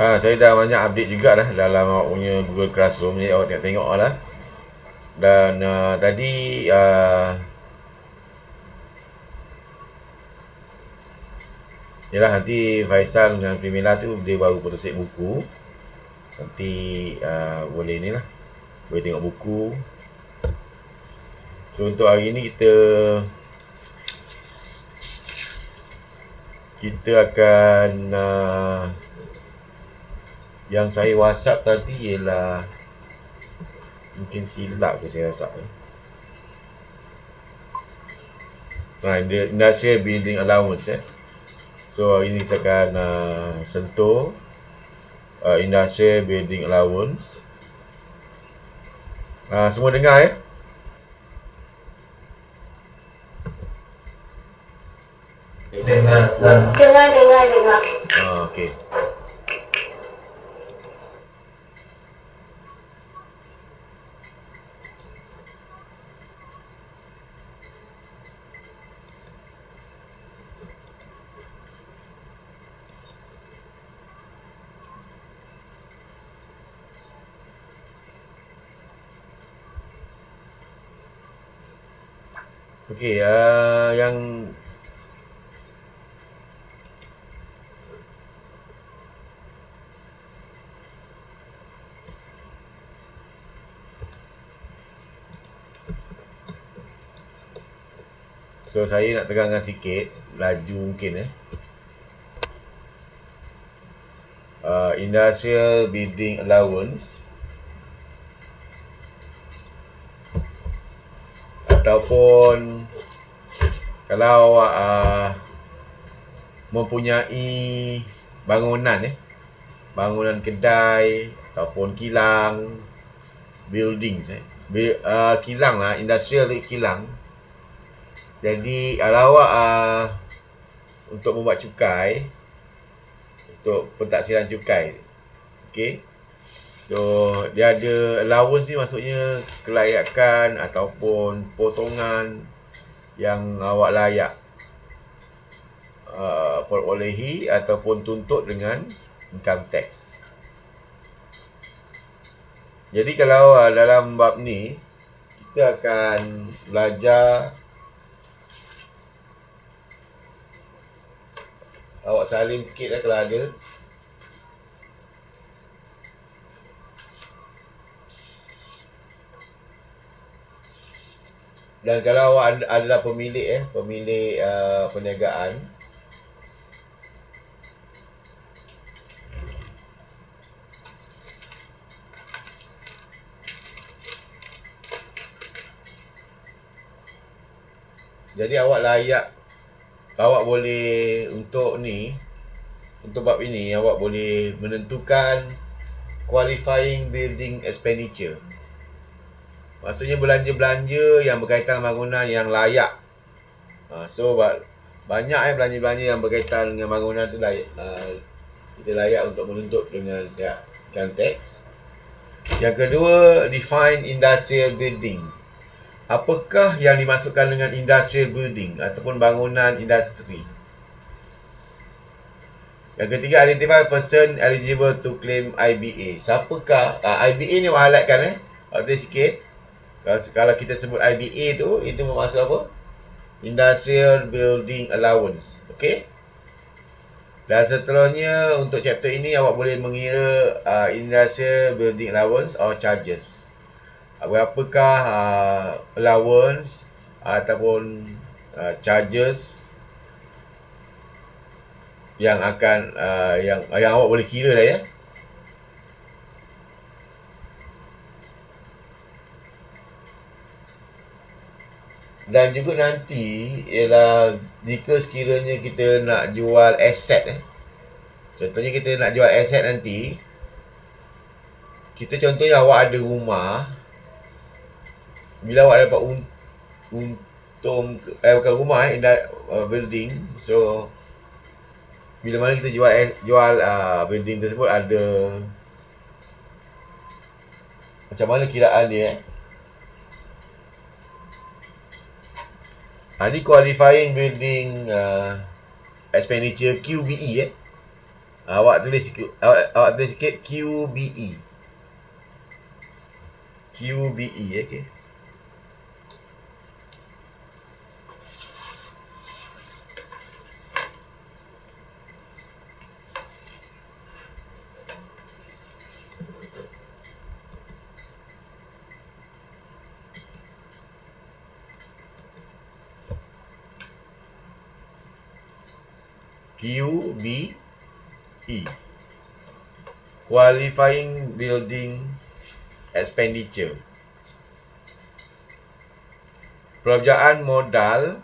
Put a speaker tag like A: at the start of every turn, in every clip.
A: Saya dah banyak update juga dah dalam awak punya Google Classroom. Jadi awak tengok-tengok lah. Dan tadi yalah, nanti Faisal dengan Primela tu dia baru photostat buku. Nanti boleh ni lah, boleh tengok buku. So untuk hari ni kita akan yang saya WhatsApp tadi ialah mungkin silap ke saya rasa Industrial Building Allowance So hari ni kita akan sentuh Industrial Building Allowance. Semua dengar Dengar. Okey. Okey, yang so saya nak terangkan sikit laju mungkin Industrial Building Allowance ataupun kalau awak mempunyai bangunan bangunan kedai ataupun kilang, buildings kilang lah, industrial kilang. Jadi kalau awak untuk membuat cukai, untuk pentaksiran cukai, okey. So dia ada allowance ni, maksudnya kelayakan ataupun potongan yang awak layak perolehi ataupun tuntut dengan income tax. Jadi kalau dalam bab ni kita akan belajar. Awak salin sikit kalau ada. Dan kalau awak adalah pemilik perniagaan, jadi awak layak, awak boleh untuk bab ini awak boleh menentukan qualifying building expenditure. Maksudnya belanja-belanja yang berkaitan bangunan yang layak. So banyak belanja-belanja yang berkaitan dengan bangunan tu layak, kita layak untuk menuntut dengan income tax. Yang kedua, define industrial building. Apakah yang dimasukkan dengan industrial building ataupun bangunan industri? Yang ketiga, identify person eligible to claim IBA. Siapakah IBA ni awak highlightkan Waktu sikit. Kalau kita sebut IBA tu, itu bermaksud apa? Industrial Building Allowance. Okey. Dan seterusnya untuk chapter ini awak boleh mengira Industrial Building Allowance or charges. Berapakah allowance ataupun charges yang akan yang awak boleh kira lah Dan juga nanti ialah jika sekiranya kita nak jual aset contohnya kita nak jual aset nanti, kita contohnya awak ada rumah, bila awak dapat untung bukan rumah building. So bila mana kita jual building tersebut, ada macam mana kiraan dia Ni qualifying building expenditure QBE Awak tulis sikit QBE. QBE, okey. QBE. Qualifying Building Expenditure. Perbelanjaan modal.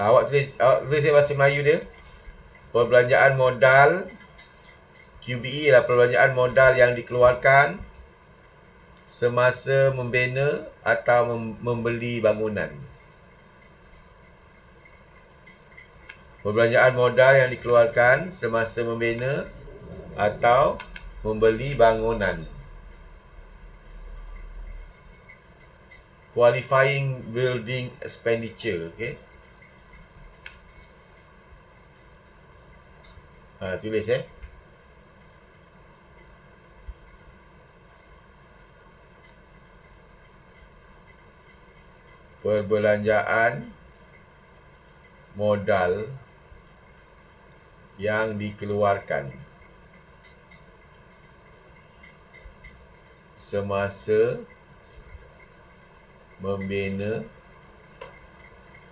A: Awak tulis bahasa Melayu dia. Perbelanjaan modal. QBE ialah perbelanjaan modal yang dikeluarkan semasa membina atau membeli bangunan. Perbelanjaan modal yang dikeluarkan semasa membina atau membeli bangunan. Qualifying Building Expenditure, okey. Tulis perbelanjaan modal yang dikeluarkan semasa membina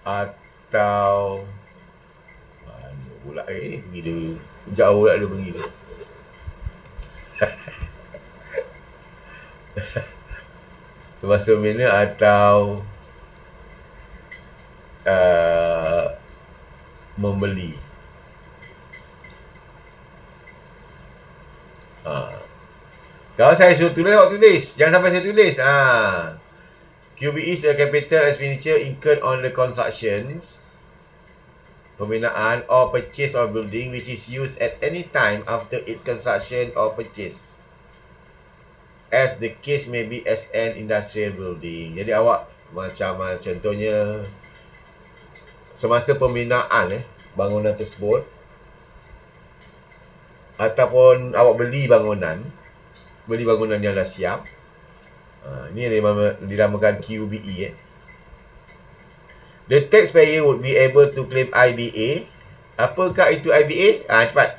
A: atau mana pula pergi dia jauh pula dia pergi dia. Semasa membina atau membeli. Kalau saya suruh tulis, awak tulis. Jangan sampai saya tulis. QBE is a capital expenditure incurred on the constructions, pembinaan or purchase of building which is used at any time after its construction or purchase, as the case may be as an industrial building. Jadi awak macam contohnya semasa pembinaan bangunan tersebut, ataupun awak beli bangunan yang dah siap. Ini dinamakan QBE. The taxpayer would be able to claim IBA. Apakah itu IBA? Cepat.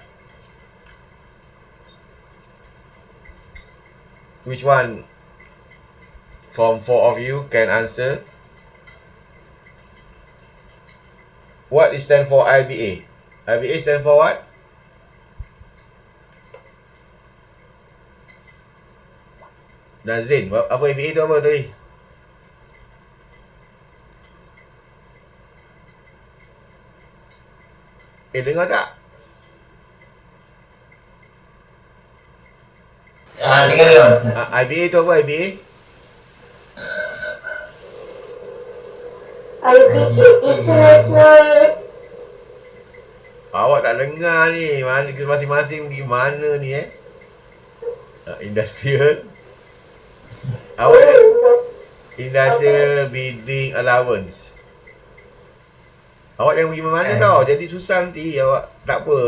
A: Which one from 4 of you can answer? What is stand for IBA? IBA stand for what? Nazrin, apa IBA tu apa tadi? Dengar tak?
B: Dengar.
A: IBA tu apa IBA?
C: IBA International.
A: Awak tak dengar ni. Mana masing-masing pergi mana ni Industrial. Awak Industrial Building Allowance. Awak jangan pergi mana tau. Jadi susah nanti. Awak tak apa.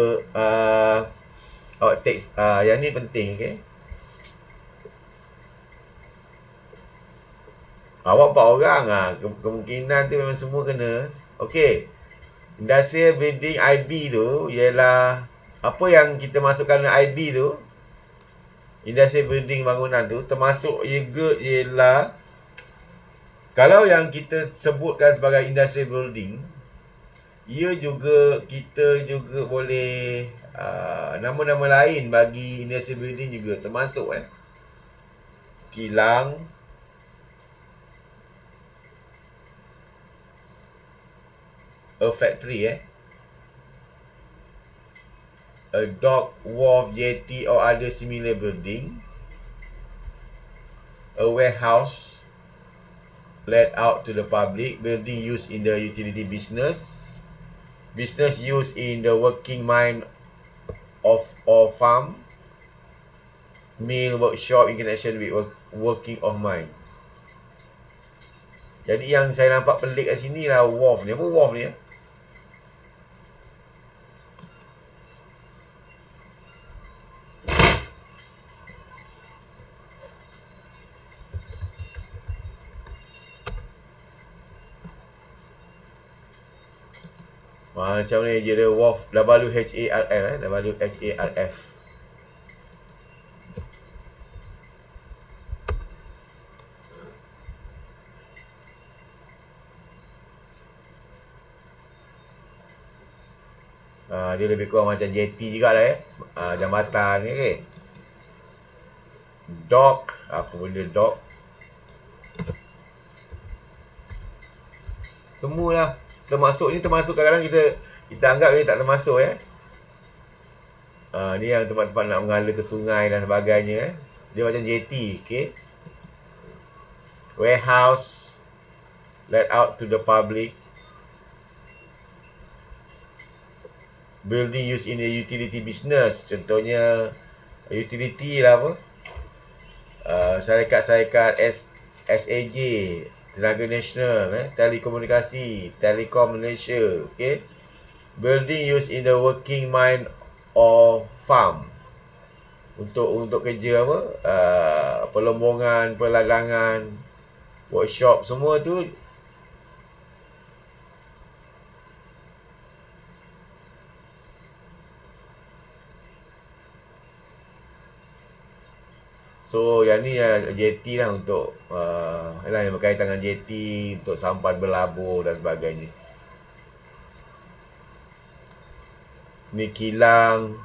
A: Awak teks. Yang ni penting, okey. Awak 4 orang kemungkinan tu memang semua kena. Okey. Industrial Building IB tu ialah apa yang kita masukkan dalam IB tu, Industrial Building bangunan tu, termasuk juga ialah kalau yang kita sebutkan sebagai Industrial Building, kita juga boleh nama-nama lain bagi Industrial Building juga termasuk kilang, a factory a dock, wharf, jetty or other similar building, a warehouse let out to the public, building used in the utility business, business used in the working mine or farm, mill, workshop in connection with working of mine. Jadi yang saya nampak pelik kat sini lah wharf ni. Apa wharf ni Macam ni je dia, WHARF, WHARF, WHARF. Dia lebih kurang macam jetty juga lah jambatan ni, okay. Dock, apa benda dock? Semualah termasuk kadang-kadang kita anggap ni tak termasuk ni yang tempat-tempat nak mengalir ke sungai dan sebagainya Dia macam jetty, okay. Warehouse, let out to the public. Building used in a utility business, contohnya utility lah apa, syarikat-syarikat SAJ, Tenaga Nasional, telekomunikasi, Telekom Malaysia, okay. Building used in the working mine or farm, untuk kerja apa, pelombongan, peladangan, workshop, semua tu. So yang ni jetty lah untuk yang berkaitan dengan jetty, untuk sampan berlabur dan sebagainya. Ni kilang,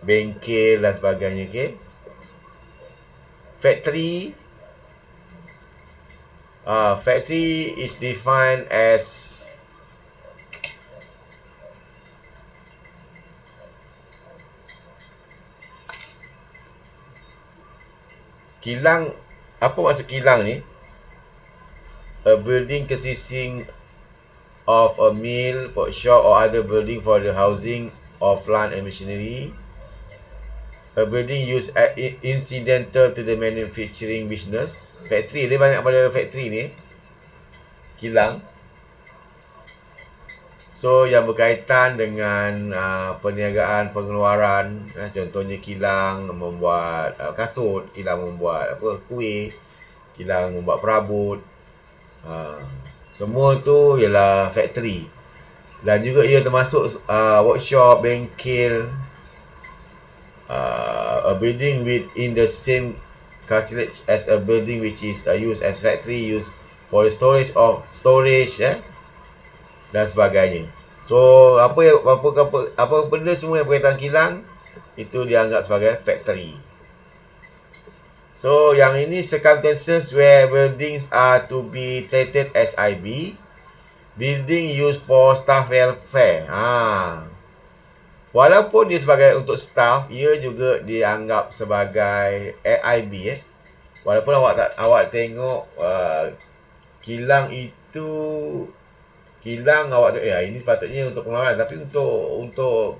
A: bengkel dan sebagainya, okay. Factory, factory is defined as kilang. Apa maksud kilang ni? A building consisting of a mill, workshop or other building for the housing of plant and machinery. A building used incidental to the manufacturing business. Factory, dia banyak pada factory ni, kilang. So yang berkaitan dengan perniagaan, pengeluaran, contohnya kilang membuat kasut, kilang membuat kuih, kilang membuat perabot, semua tu ialah factory. Dan juga ia termasuk workshop, bengkel, a building within the same calculate as a building which is used as factory, used for the storage dan sebagainya. So apa benda semua yang berkaitan kilang itu dianggap sebagai factory. So yang ini circumstances where buildings are to be treated as IB. Building used for staff welfare. Walaupun dia sebagai untuk staff, ia juga dianggap sebagai IB. Walaupun awak tengok kilang itu, kilang awak tengok ini sepatutnya untuk pengeluaran, tapi untuk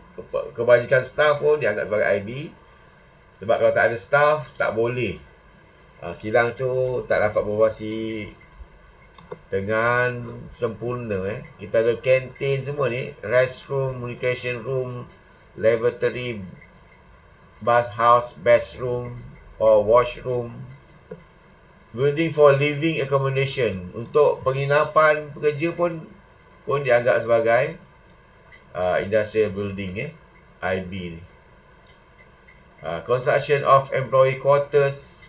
A: kebajikan staff pun dianggap sebagai IB. Sebab kalau tak ada staff, tak boleh. Kilang tu tak dapat beroperasi dengan sempurna. Kita ada kantin semua ni, restroom, recreation room, lavatory, bathhouse, bathroom or washroom. Building for living accommodation, untuk penginapan pekerja pun dianggap sebagai industrial building, IB ni. Construction of employee quarters.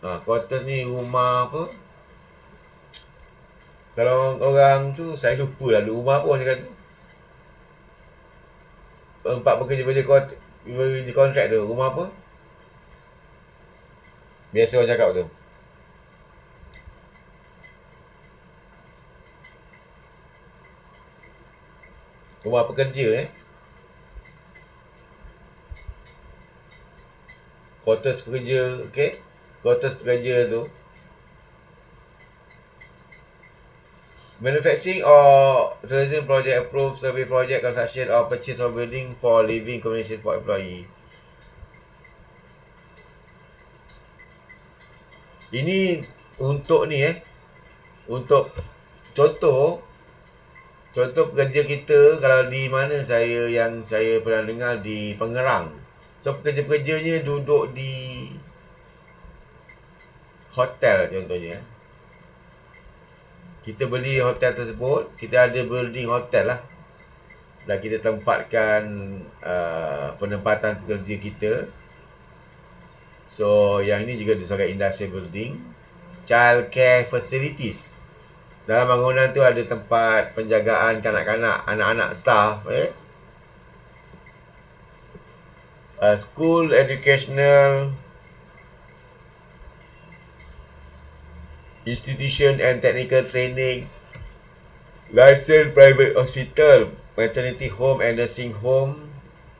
A: Quarters ni rumah apa? Kalau orang tu, saya lupa lah rumah apa orang cakap tu. Tempat bekerja kontrak tu, rumah apa? Biasa orang cakap tu. Rumah pekerja quarters pekerja, okay. Quarters pekerja tu. Manufacturing or tourism project, approved survey project, construction or purchase of building for living accommodation for employee. Ini untuk ni untuk contoh pekerja kita, kalau di mana saya pernah dengar di Pengerang. So pekerja-pekerjanya duduk di hotel contohnya. Kita beli hotel tersebut, kita ada building hotel lah. dan kita tempatkan penempatan pekerja kita. So yang ini juga sebagai industrial building. Child care facilities. Dalam bangunan tu ada tempat penjagaan kanak-kanak, anak-anak staff. School educational institution and technical training. Licensed private hospital, maternity home and nursing home.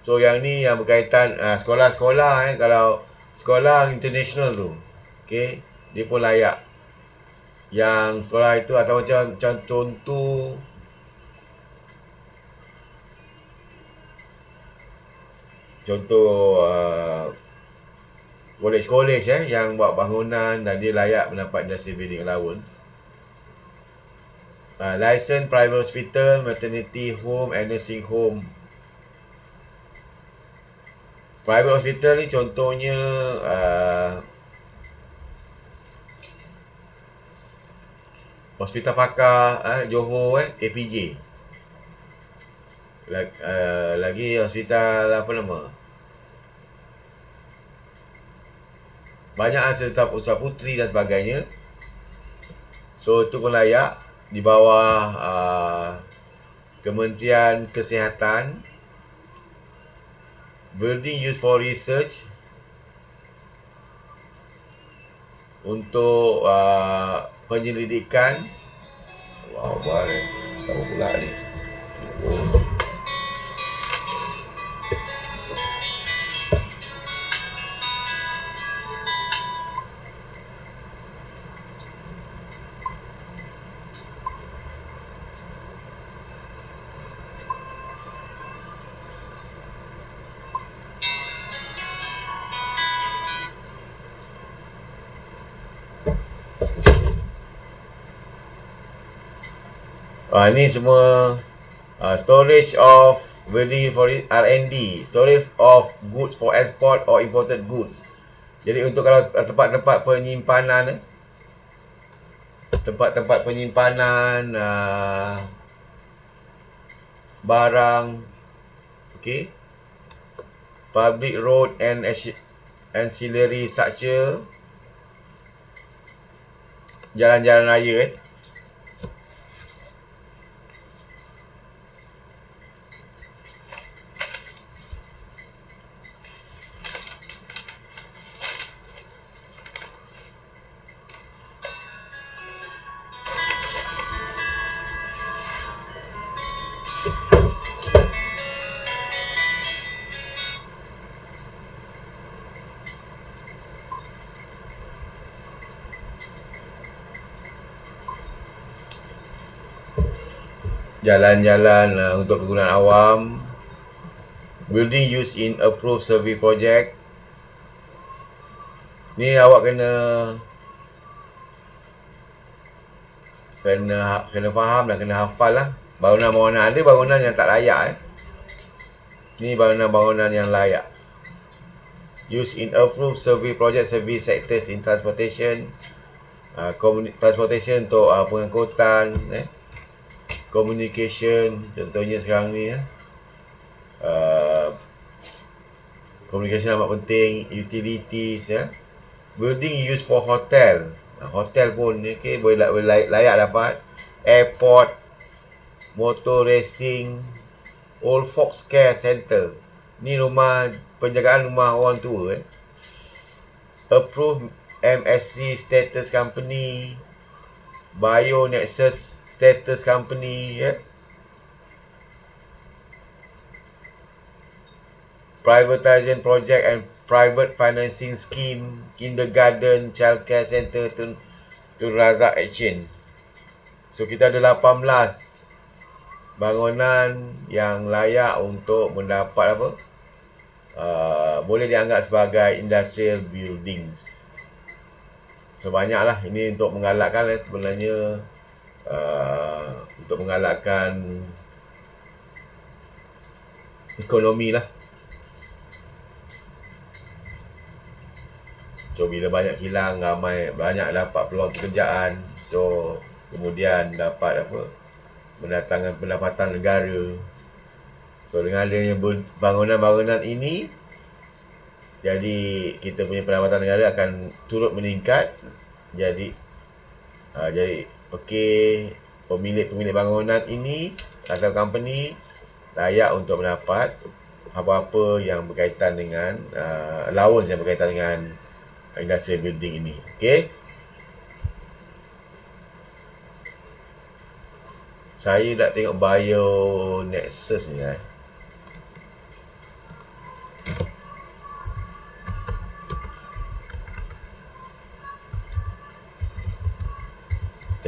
A: So yang ni yang berkaitan sekolah-sekolah. Kalau sekolah international tu, okay, dia pun layak. Yang sekolah itu atau macam contoh college yang buat bangunan dan dia layak mendapat industrial building allowance. Licensed private hospital, maternity home and nursing home. Private hospital ni contohnya Hospital Pakar Johor, KPJ. Lagi hospital apa nama, banyak serta Usaha Puteri dan sebagainya. So itu pun layak di bawah Kementerian Kesihatan. Building used for research, untuk penyelidikan. Wow, boleh. Tahu pula ni. Ni semua storage of building for R&D, storage of goods for export or imported goods. Jadi untuk kalau tempat-tempat penyimpanan, tempat-tempat penyimpanan barang, okay, public road and ancillary structure, jalan-jalan raya. Jalan-jalan untuk kegunaan awam. Building used in approved survey project. Ni awak kena faham dan kena hafal lah. Bangunan-bangunan ada, bangunan yang tak layak. Ni bangunan-bangunan yang layak. Used in approved survey project, service sectors in transportation. Transportation untuk pengangkutan, communication, contohnya sekarang ni communication amat penting. Utilities, building used for hotel. Hotel pun okay, boleh layak dapat. Airport, motor racing, old folks care center. Ni rumah penjagaan rumah orang tua. Approved MSC status company, Bionexus status company, privatization project and private financing scheme, kindergarten, childcare center, Tun Razak Action. So kita ada 18 bangunan yang layak untuk mendapat apa? Boleh dianggap sebagai industrial buildings. So banyaklah. Ini untuk menggalakkan sebenarnya, untuk menggalakkan ekonomi lah. So bila banyak kilang, banyak dapat peluang pekerjaan. So kemudian dapat mendatangkan pendapatan negara. So dengan adanya bangunan-bangunan ini, jadi kita punya pendapatan negara akan turut meningkat. Jadi okey, pemilik bangunan ini atau company layak untuk mendapat apa-apa yang berkaitan dengan allowance yang berkaitan dengan industrial building ini. Okey. Saya nak tengok bio Nexus ni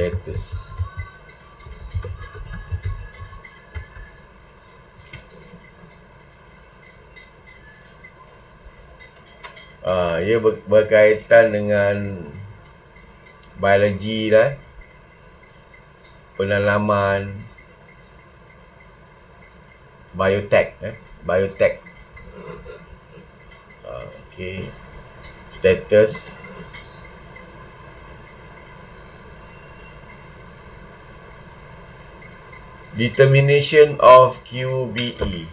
A: status. Ia berkaitan dengan biologi lah, penanaman, biotech. Okey. Status. Determination of QBE.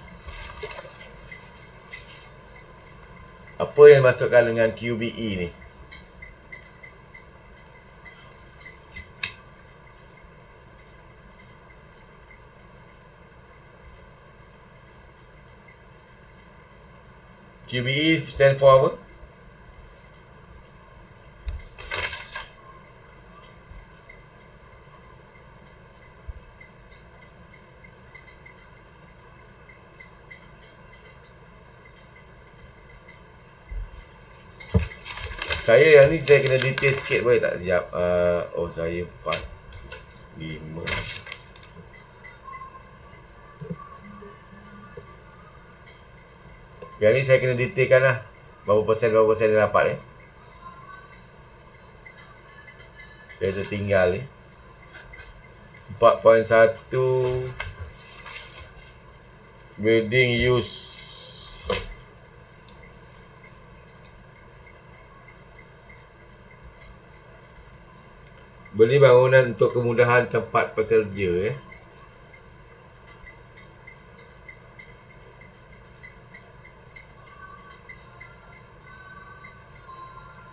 A: Apa yang dimaksudkan dengan QBE ni? QBE stand for apa? Yang ni saya kena detail sikit, boleh tak? Sekejap. Saya 4, 5. Yang ni saya kena detailkan lah. Berapa persen dia dapat Dia tertinggal ni. 4.1 building use. Beli bangunan untuk kemudahan tempat pekerja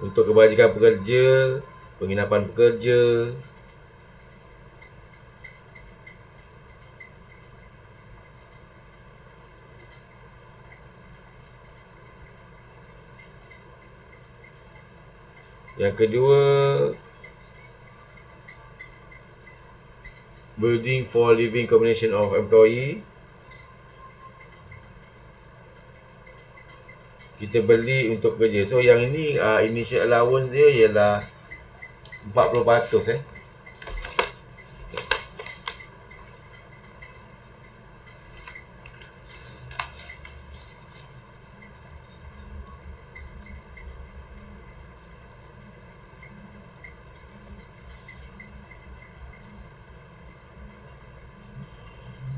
A: untuk kebajikan pekerja, penginapan pekerja. Yang kedua, building for living combination of employee. Kita beli untuk kerja. So yang ini initial allowance dia ialah 40%.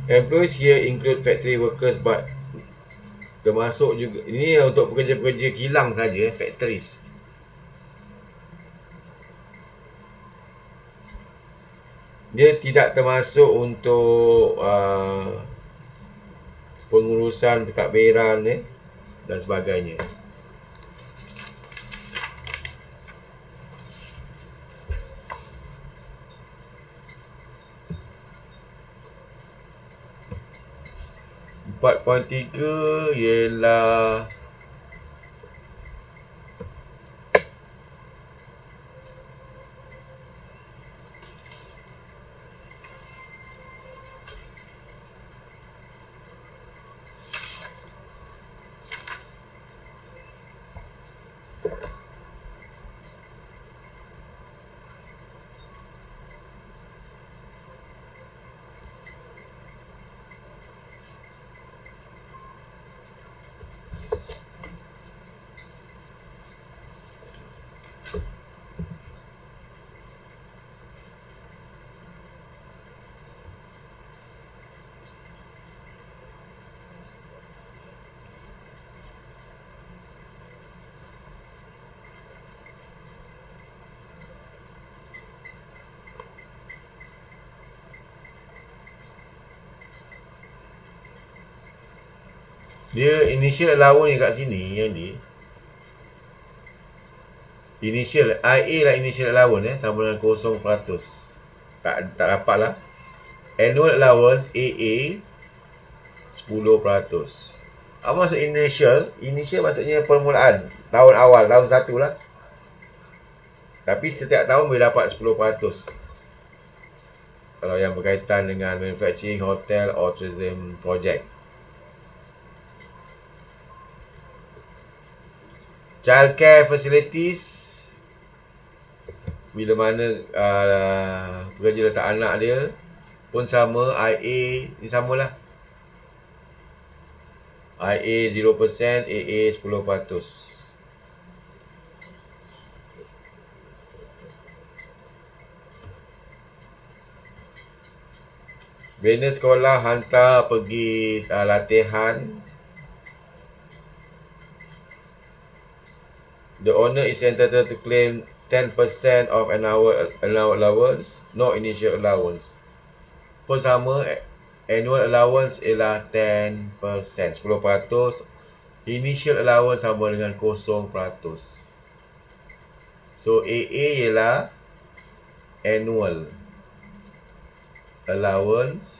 A: Employees here include factory workers but termasuk juga, ini untuk pekerja-pekerja kilang saja, factories. Dia tidak termasuk untuk pengurusan pentadbiran dan sebagainya. Empat poin tiga ialah Dia initial allowance yang kat sini, yang ni initial IA lah, initial allowance sama dengan 0%. Tak dapat lah. Annual allowance AA 10%. Apa maksud initial? Initial maksudnya permulaan, tahun awal, tahun 1 lah. Tapi setiap tahun boleh dapat 10%. Kalau yang berkaitan dengan manufacturing, hotel, or tourism project. Childcare facilities, bila mana pekerja letak anak dia pun sama, IA ni samalah. IA 0%, AA 10%. Bina sekolah hantar pergi latihan. The owner is entitled to claim 10% of an hour allowance, no initial allowance. Pun sama, annual allowance ialah 10%, 10%. Initial allowance sama dengan 0%. So AA ialah annual allowance,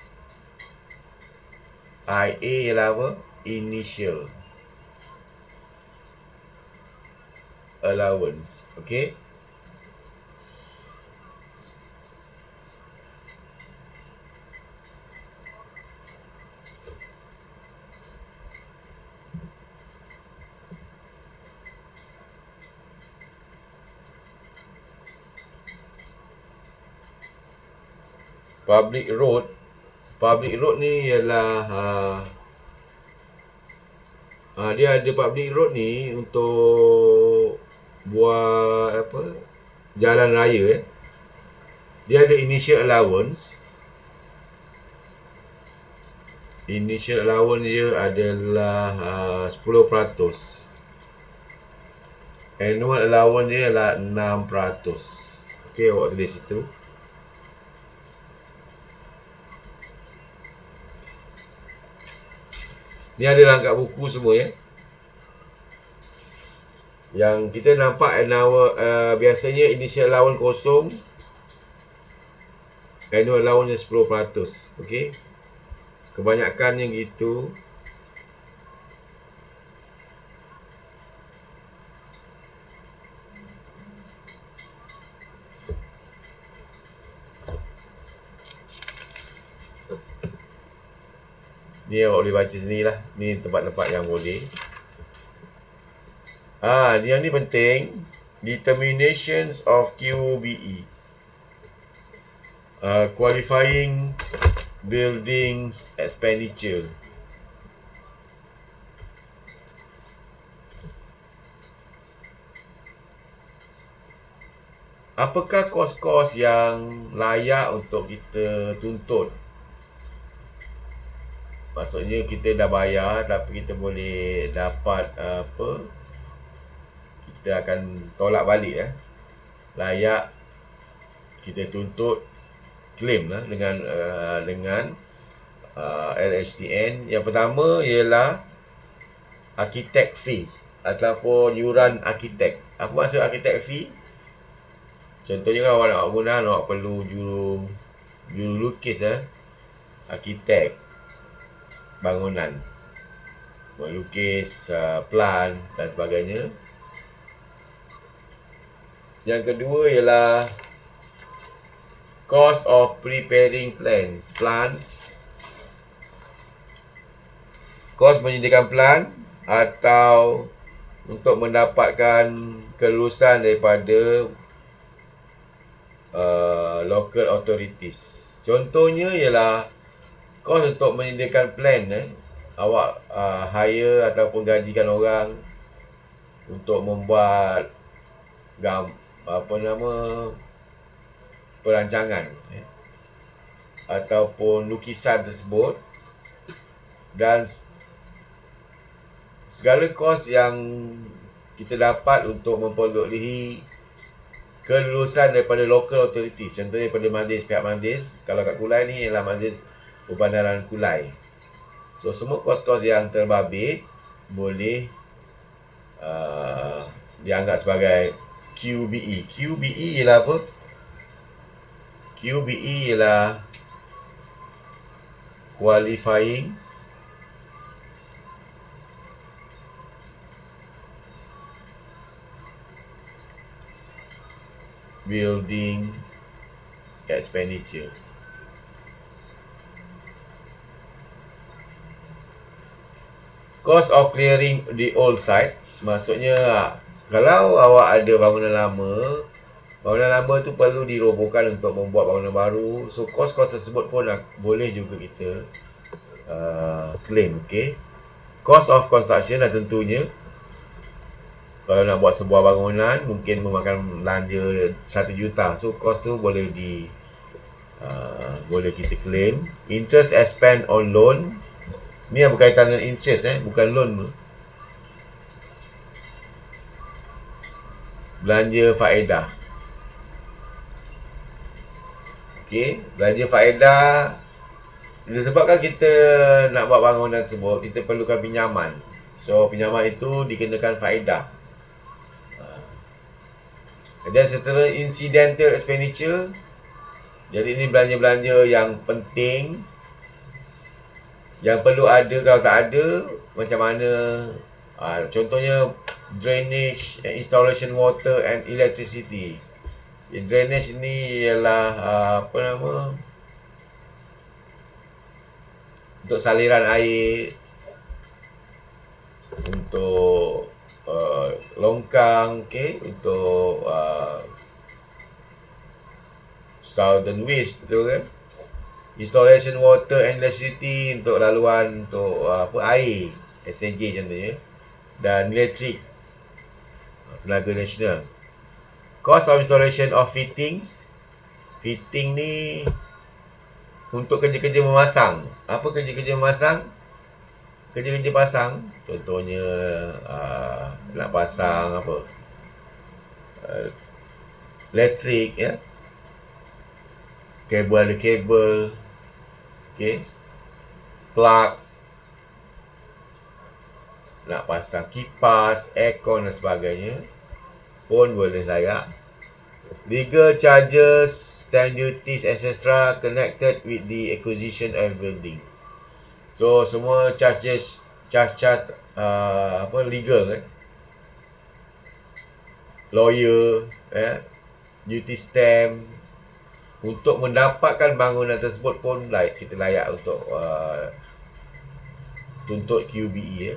A: IA ialah apa? Initial allowance. Okay. Public road. Public road ni ialah dia ada public road ni untuk buat apa? Jalan raya. Dia ada initial allowance. Initial allowance dia adalah 10%. Annual allowance dia adalah 6%. Okey, awak tulis situ. Ni ada dalam kat buku semua ya. Yang kita nampak biasanya initial allowance kosong, annual allowance 10%. Okey. Kebanyakan yang gitu. Ni awak boleh baca sendirilah. Ni tempat-tempat yang boleh. Yang ni penting. Determinations of QBE. Qualifying buildings expenditure. Apakah kos-kos yang layak untuk kita tuntut? Maksudnya kita dah bayar tapi kita boleh dapat kita akan tolak balik layak kita tuntut, claim lah dengan LHDN. Yang pertama ialah architect fee ataupun yuran arkitek. Apa maksud architect fee? Contohnya kalau awak nak bangunan, awak perlu juru lukis arkitek bangunan, melukis plan dan sebagainya. Yang kedua ialah cost of preparing plans. Kos menyediakan plan atau untuk mendapatkan kelulusan daripada local authorities. Contohnya ialah kos untuk menyediakan plan awak hire ataupun gajikan orang untuk membuat perancangan ataupun lukisan tersebut, dan segala kos yang kita dapat untuk memperolehi kelulusan daripada local authorities. Contohnya daripada majlis, pihak majlis. Kalau kat Kulai ni ialah Majlis Perbandaran Kulai. So semua kos-kos yang terbabit boleh dianggap sebagai QBE. QBE ialah apa? QBE ialah Qualifying Building Expenditure. Cost of clearing the old site, maksudnya kalau awak ada bangunan lama tu perlu dirobohkan untuk membuat bangunan baru. So kos-kos tersebut pun boleh juga kita claim. Okay. Cost of construction lah tentunya. Kalau nak buat sebuah bangunan mungkin memakan belanja 1 juta. So kos tu boleh boleh kita claim. Interest expense on loan, ni yang berkaitan dengan interest, bukan loan tu. Belanja faedah. Okey, belanja faedah disebabkan kita nak buat bangunan tersebut, kita perlukan pinjaman. So pinjaman itu dikenakan faedah. Dan setelah incidental expenditure, jadi ini belanja-belanja yang penting, yang perlu ada. Kalau tak ada, macam mana? Contohnya drainage, installation water and electricity. Drainage ni ialah apa nama? Untuk saliran air, untuk longkang, okay? Untuk southern waste tu kan. Installation water and electricity untuk laluan untuk air, SNJ contohnya. Dan elektrik, tenaga nasional. Cost of installation of fittings. Fitting ni untuk kerja-kerja memasang. Apa kerja-kerja memasang? Kerja-kerja pasang, contohnya nak pasang apa, elektrik, ya, kabel, ada kabel, okay, plug, nak pasang kipas, aircon dan sebagainya pun boleh layak. Legal charges, stamp duties, etc. connected with the acquisition of building. So semua charge legal kan, lawyer, duty stamp untuk mendapatkan bangunan tersebut pun kita layak untuk tuntut QBE.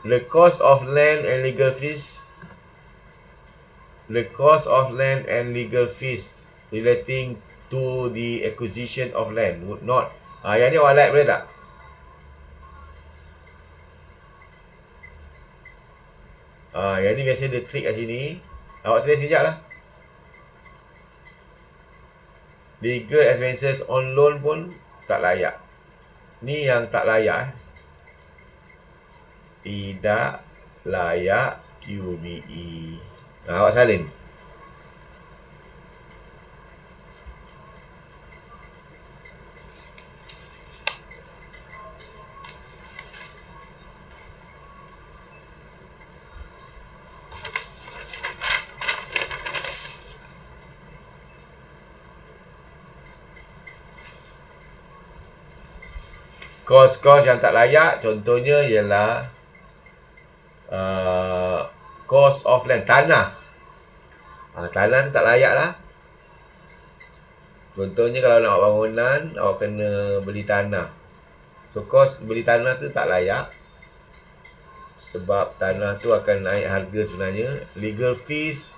A: The cost of land and legal fees. The cost of land and legal fees relating to the acquisition of land would not. Yang ni awak like boleh tak? Yang ni biasa dia trik kat sini. Awak tulis sekejap lah. Legal expenses on loan pun tak layak. Ni yang tak layak. Tidak layak QBE. Awak salin. Kos-kos yang tak layak contohnya ialah cost of land, tanah. Tanah tu tak layak lah. Contohnya kalau nak buat bangunan, awak kena beli tanah. So kos beli tanah tu tak layak, sebab tanah tu akan naik harga sebenarnya. Legal fees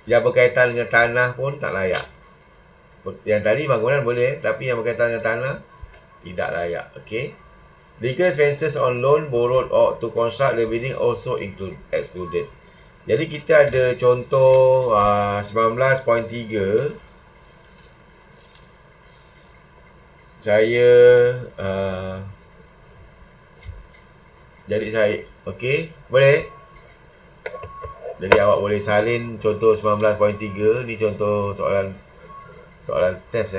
A: yang berkaitan dengan tanah pun tak layak. Yang tadi bangunan boleh, tapi yang berkaitan dengan tanah tidak layak. Okay. Legal expenses on loan borrowed or to construct the building also excluded. Jadi kita ada contoh 19.3. Okey, boleh. Jadi awak boleh salin contoh 19.3. Ni contoh soalan test.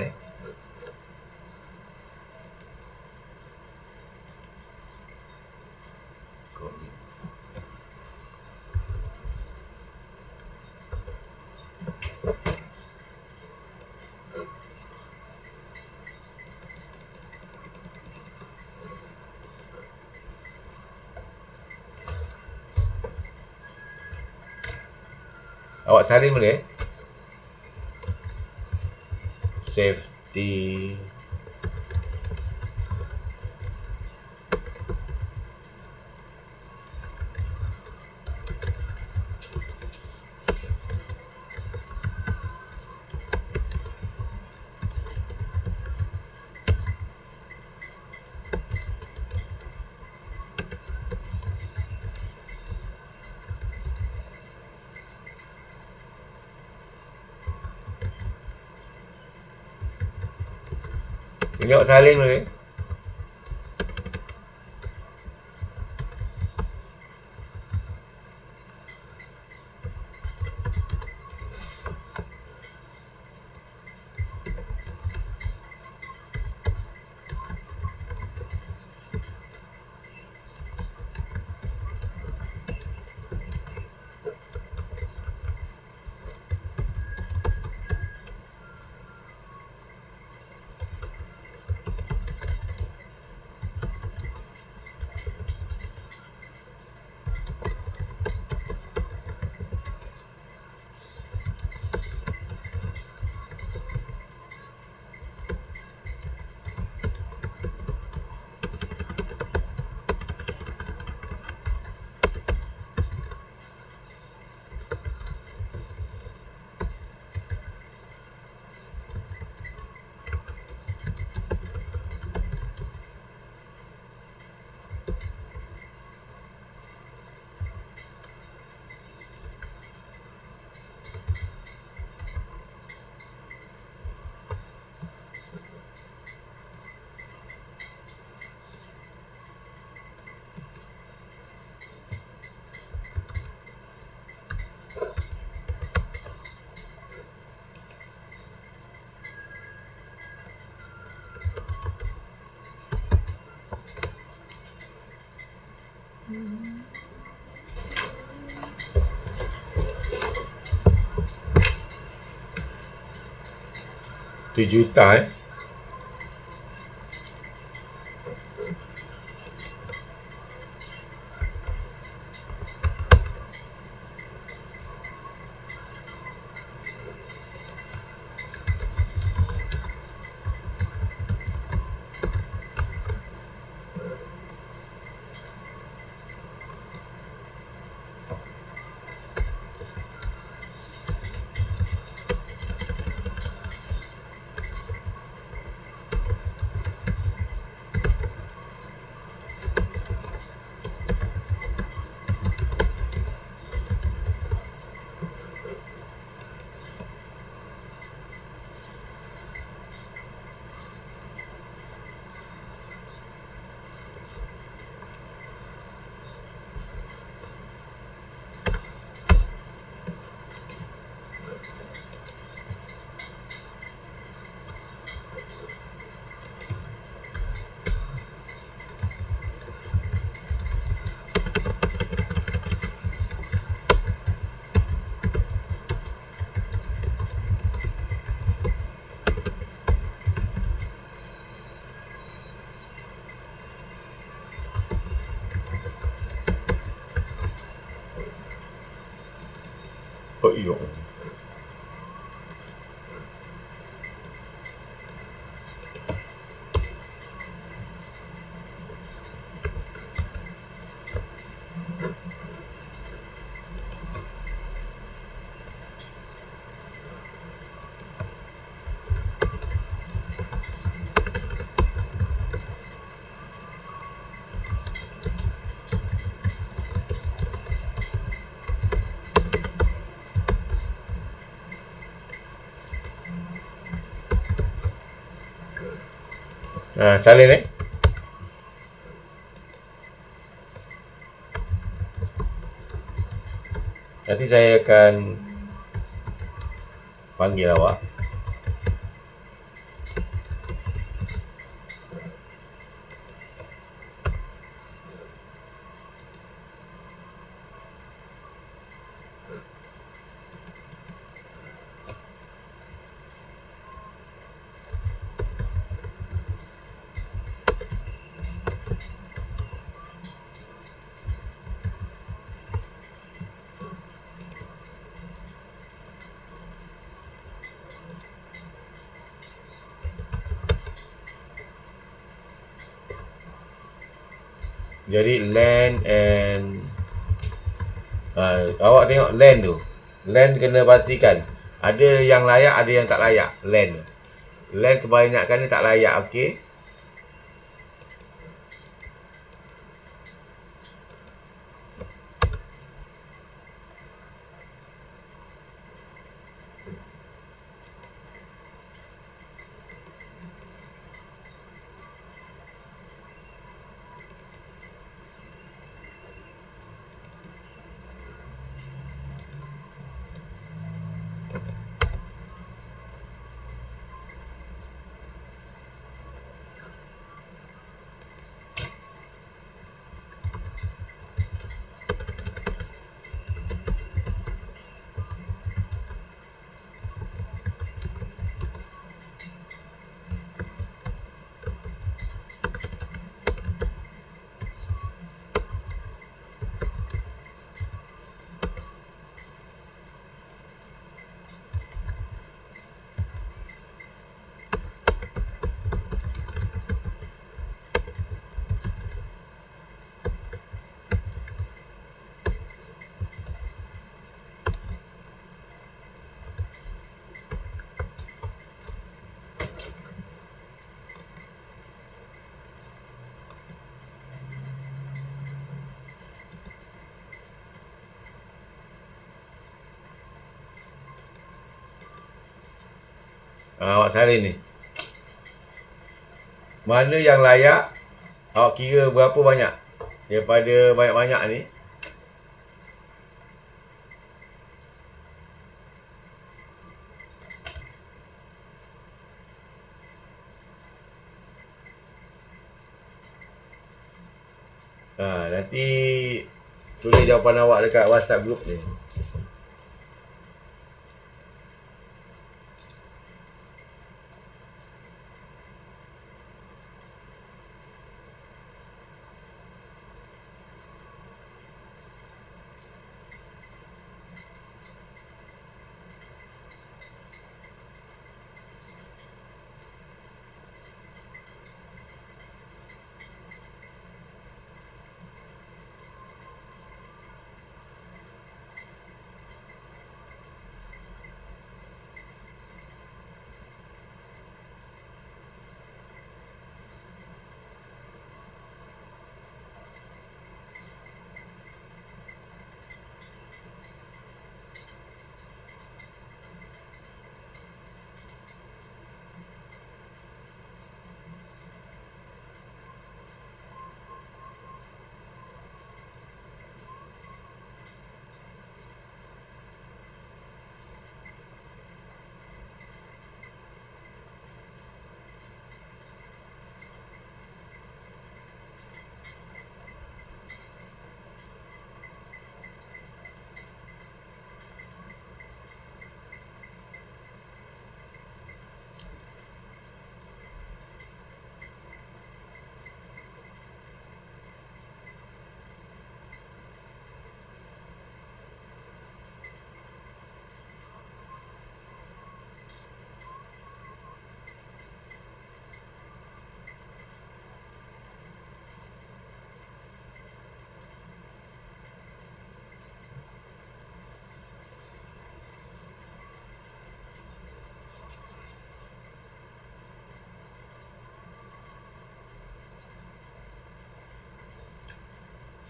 A: Awak salin boleh? Safety. Ini awak salin boleh? RM7 juta. Oh iya. Salin nanti saya akan panggil awak. Jadi land and awak tengok land tu. Land kena pastikan. Ada yang layak, ada yang tak layak. Land. Land kebanyakan ni tak layak, okey. Awak salin ni. Mana yang layak, awak kira berapa banyak daripada banyak-banyak ni. Nanti tulis jawapan awak dekat WhatsApp group ni.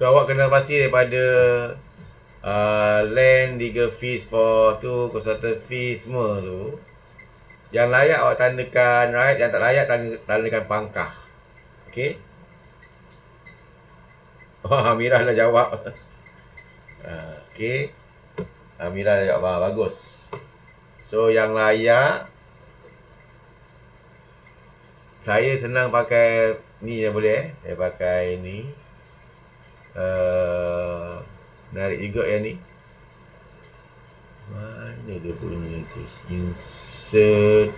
A: So awak kena pasti daripada land, legal fees for tu, consultant fees semua tu. Yang layak awak tandakan right, yang tak layak tandakan pangkah. Okey. Amirah dah jawab. Okey. Amirah dah jawab. Bagus. So yang layak, saya senang pakai ni yang boleh saya pakai ni. Narik juga yang ni. Mana dia punya tu? Insert.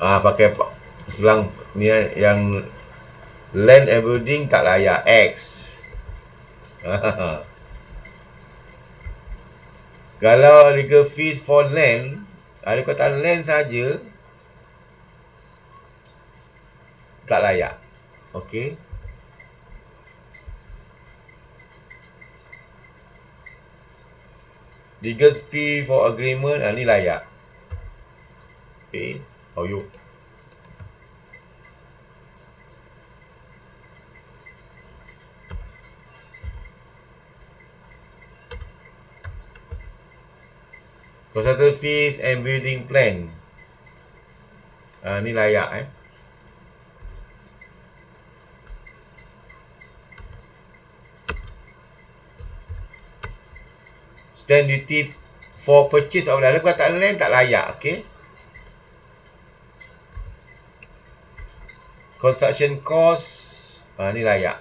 A: Pakai selang ni yang land and building tak layak X. Kalau legal fees for land, ada perkataan land saja tak layak. Okey. Legal fee for agreement, ni layak. Okey. Oh, you. Consultant fees and building plan. Ni layak Stamp duty for purchase of land. Ada perkataan land tak layak. Okey. Construction cost, ni layak.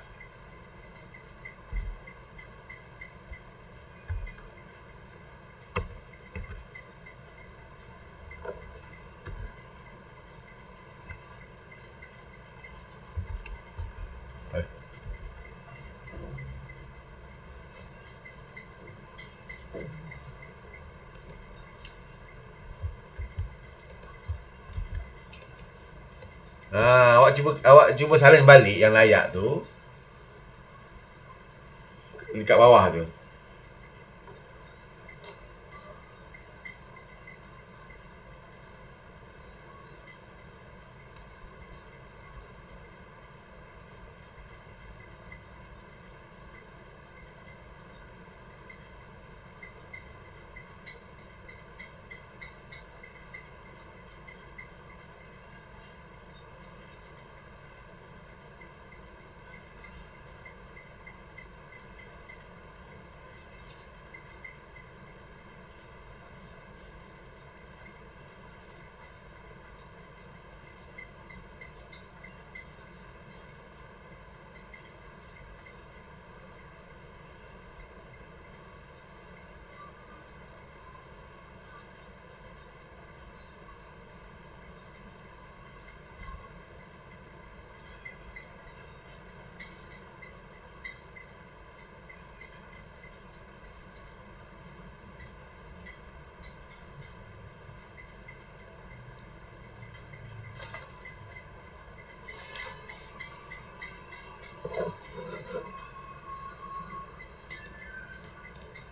A: Awak cuba salin balik yang layak tu dekat bawah tu.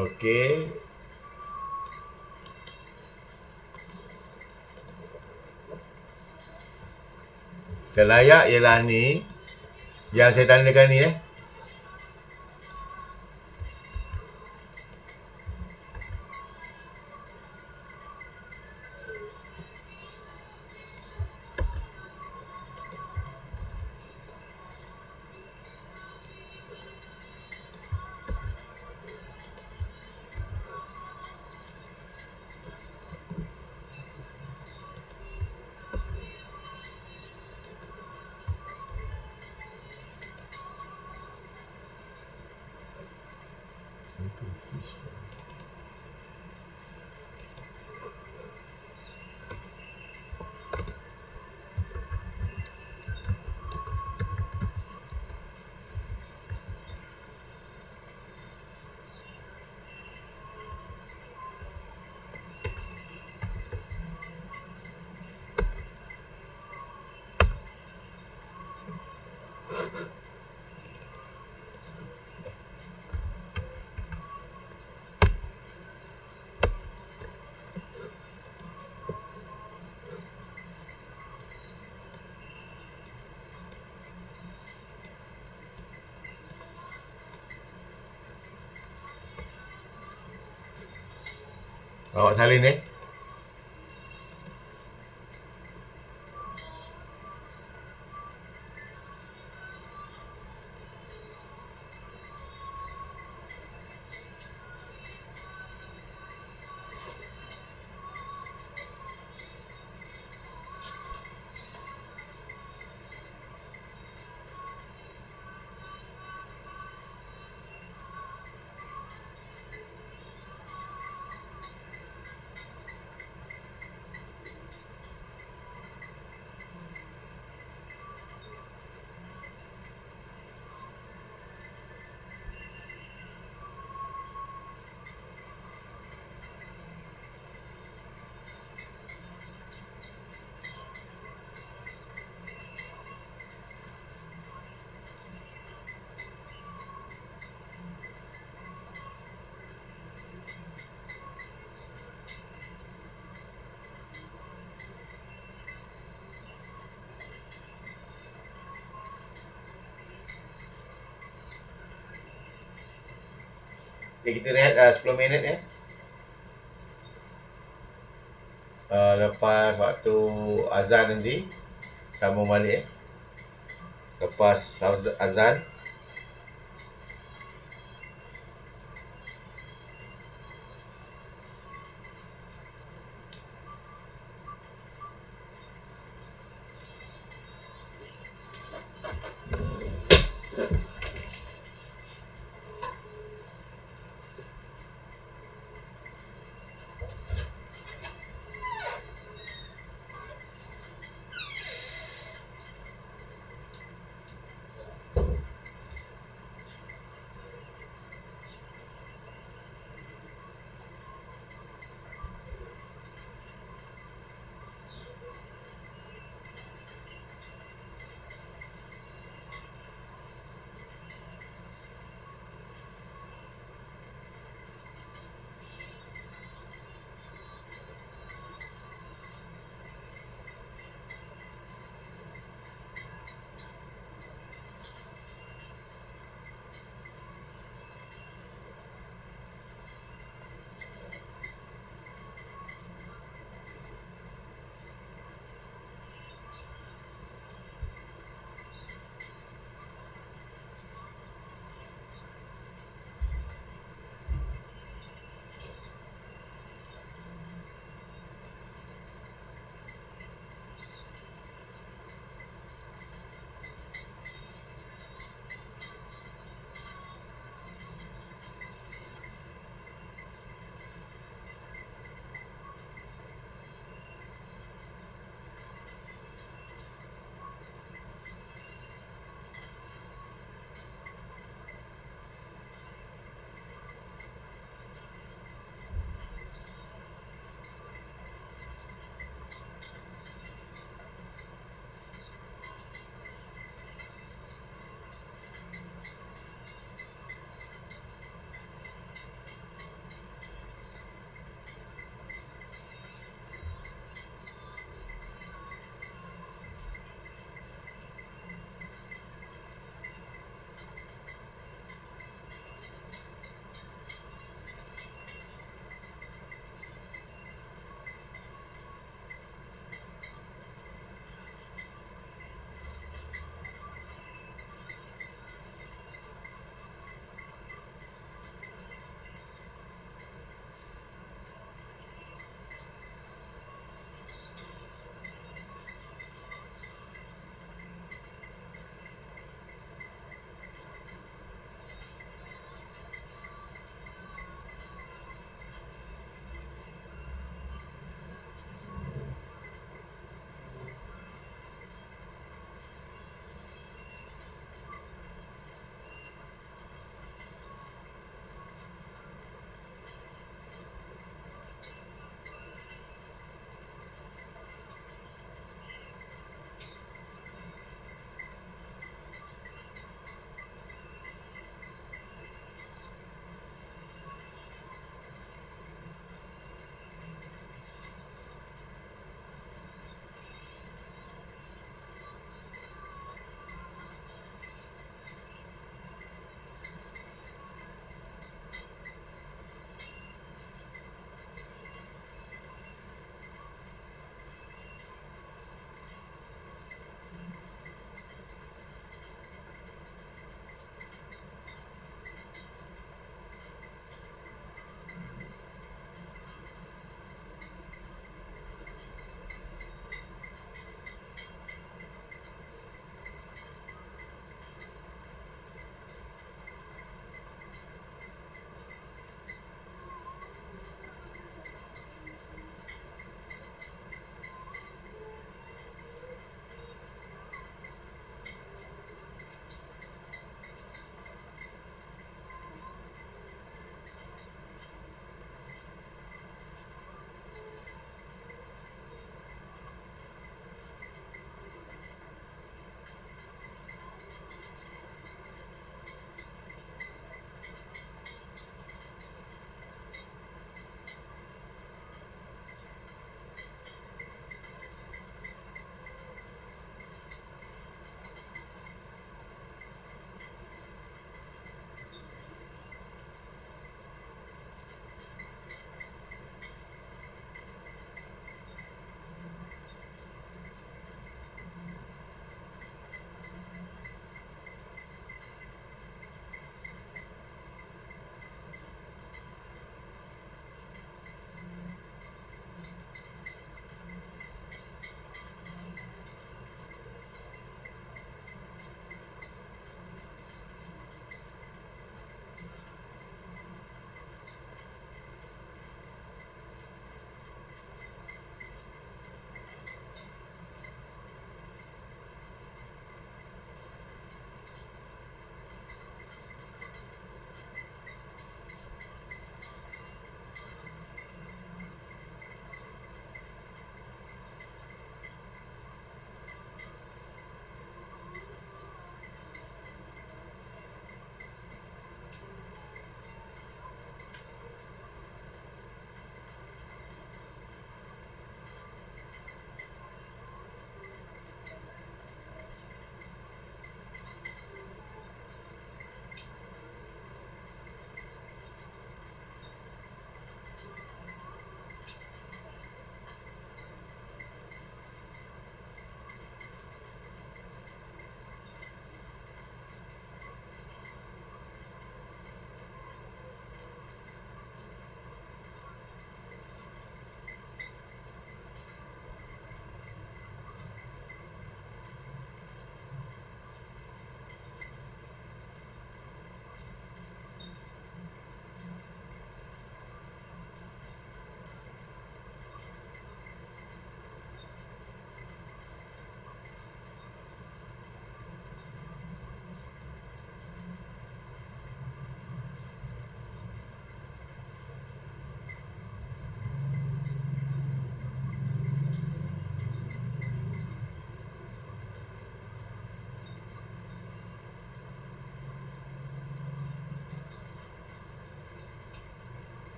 A: Okey. Yang layak ialah ni, yang saya tandakan ni awak salin Okay, kita rehat 10 minit ya. Lepas waktu azan nanti sambung balik ya. Lepas azan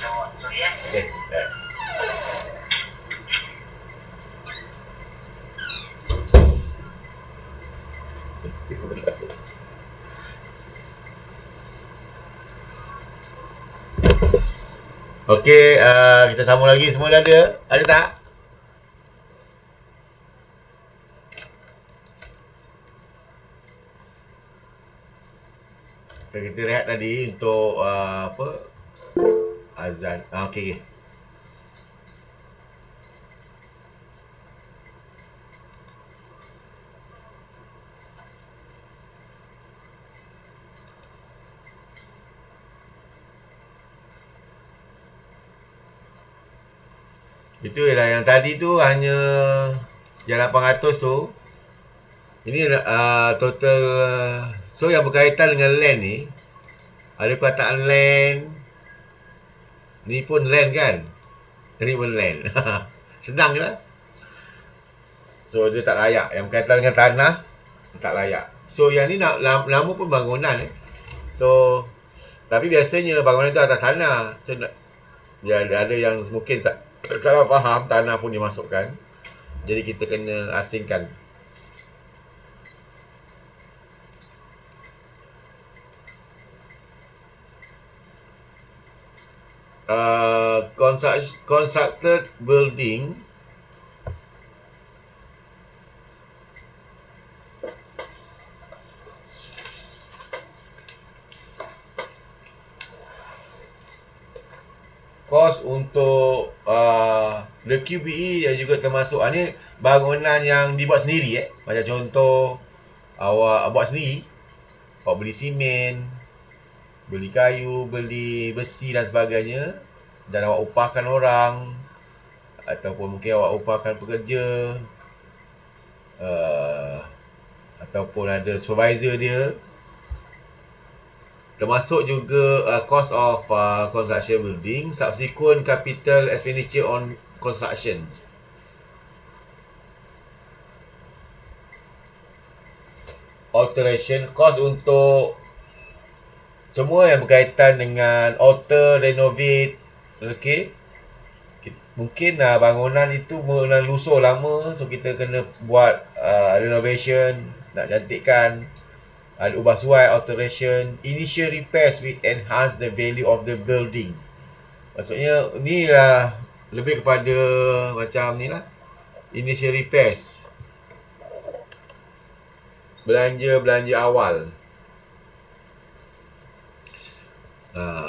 A: Okay. Okey, kita sambung lagi. Semua dah ada? Ada tak? Okay, kita rehat tadi untuk apa? Azan. Okey. Itu ialah yang tadi tu hanya yang 800 tu. Ini total so yang berkaitan dengan land ni ada perkataan land. Ni pun land kan? Ni pun land. Senang je lah. So dia tak layak. Yang berkaitan dengan tanah tak layak. So yang ni nama pun bangunan So tapi biasanya bangunan tu atas tanah. So ya, ada yang mungkin salah faham tanah pun dimasukkan. Jadi kita kena asingkan. Constructed building kos untuk the QBE yang juga termasuk ni bangunan yang dibuat sendiri macam contoh awak buat sendiri, awak beli simen, beli kayu, beli besi dan sebagainya, dan awak upahkan orang ataupun mungkin awak upahkan pekerja, ataupun ada supervisor dia. Termasuk juga cost of construction building, subsequent capital expenditure on construction. Alteration, cost untuk semua yang berkaitan dengan alter, renovate. Okay. Mungkin bangunan itu bangunan lusuh lama, so kita kena buat renovation, nak cantikkan, ada ubah suai, alteration. Initial repairs will enhance the value of the building. Maksudnya ni lah lebih kepada macam ni lah, initial repairs, belanja awal.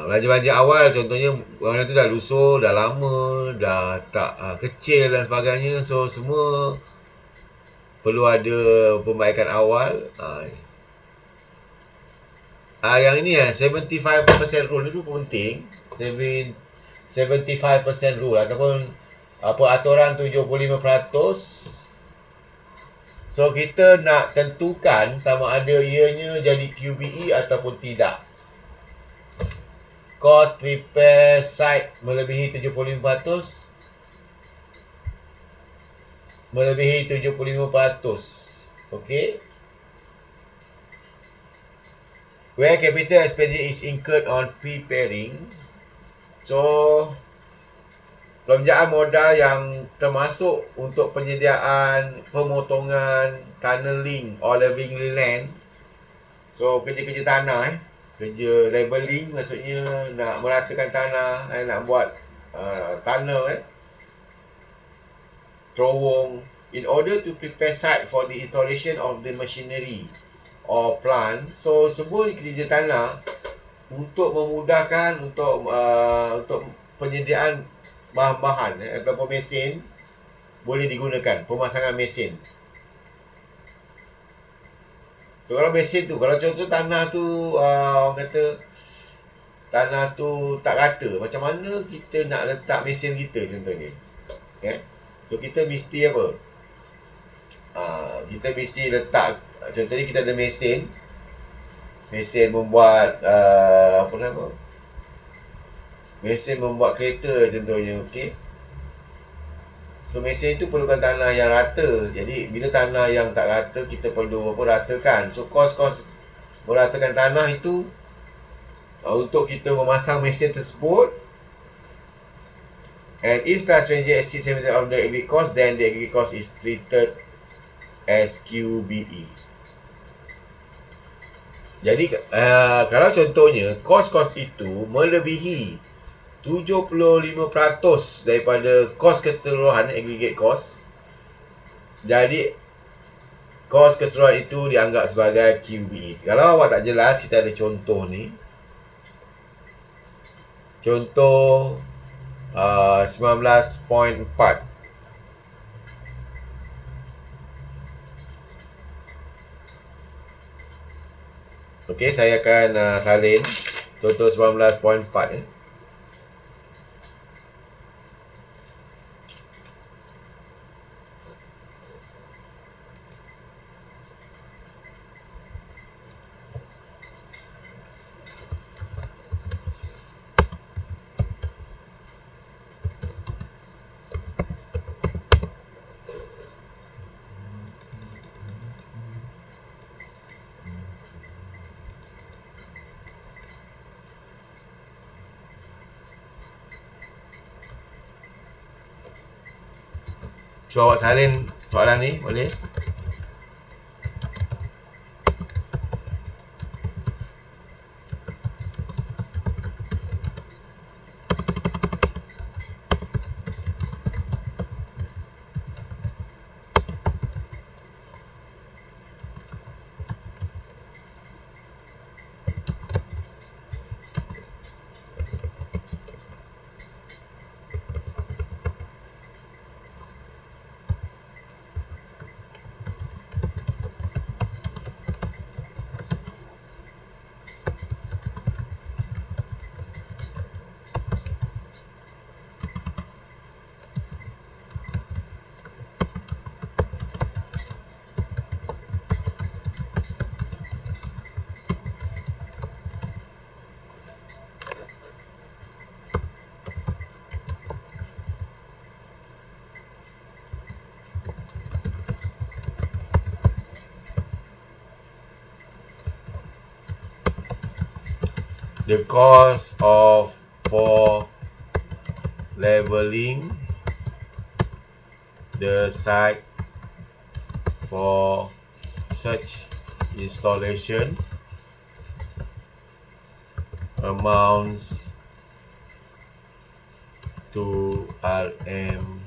A: Belanja awal contohnya bangunan tu dah lusuh, dah lama, dah tak kecil dan sebagainya. So semua perlu ada perbaikan awal. Yang ini 75% rule itu penting. 75% rule ataupun apa aturan 75%. So kita nak tentukan sama ada ianya jadi QBE ataupun tidak. Cost prepare site melebihi 75%. Melebihi 75%. Okay. Where capital expenditure is incurred on preparing. So belanjaan modal yang termasuk untuk penyediaan pemotongan tunneling or leveling land. So kerja-kerja tanah kerja leveling, maksudnya nak meratakan tanah, nak buat tunnel terowong. In order to prepare site for the installation of the machinery or plant. So semua kerja tanah untuk memudahkan untuk penyediaan bahan-bahan ataupun mesin boleh digunakan, pemasangan mesin. So kalau mesin tu, kalau contoh tanah tu orang kata tanah tu tak rata, macam mana kita nak letak mesin kita contohnya? So kita mesti apa? Kita mesti letak, contohnya kita ada mesin membuat apa nama? Mesin membuat kereta contohnya, okey. So mesin itu perlukan tanah yang rata. Jadi bila tanah yang tak rata, kita perlu ratakan. So kos-kos meratakan tanah itu untuk kita memasang mesin tersebut And if such expenditure exceeds 70% of the aggregate cost, then the aggregate cost is treated as QBE. Jadi kalau contohnya kos-kos itu melebihi 75% daripada kos keseluruhan aggregate cost, jadi kos keseluruhan itu dianggap sebagai QBE. Kalau awak tak jelas, kita ada contoh ni. Contoh 19.4. Okey, saya akan salin contoh 19.4 . Cuba awak salin soalan ni, boleh? The cost of for leveling the site for such installation amounts to RM.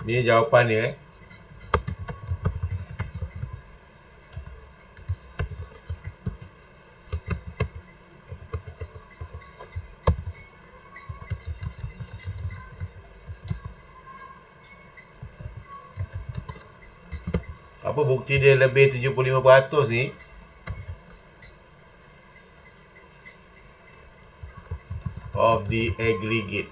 A: Ni jawapan dia Apa bukti dia lebih 75% ni? Of the aggregate.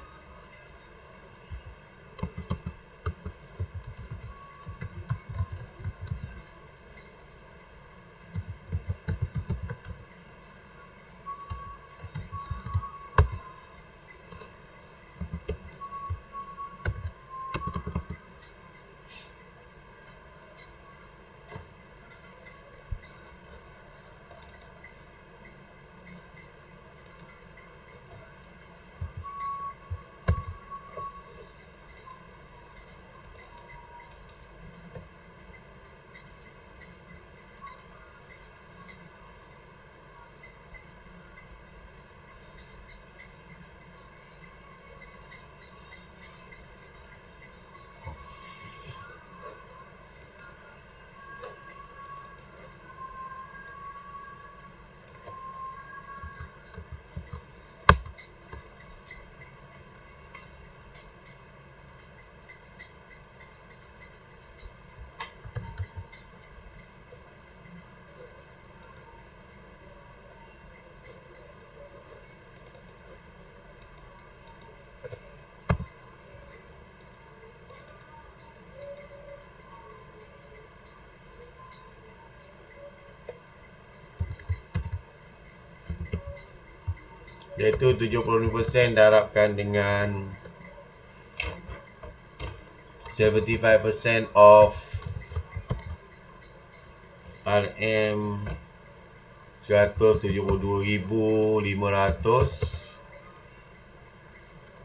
A: Iaitu 75% darabkan dengan 75% of RM 172,500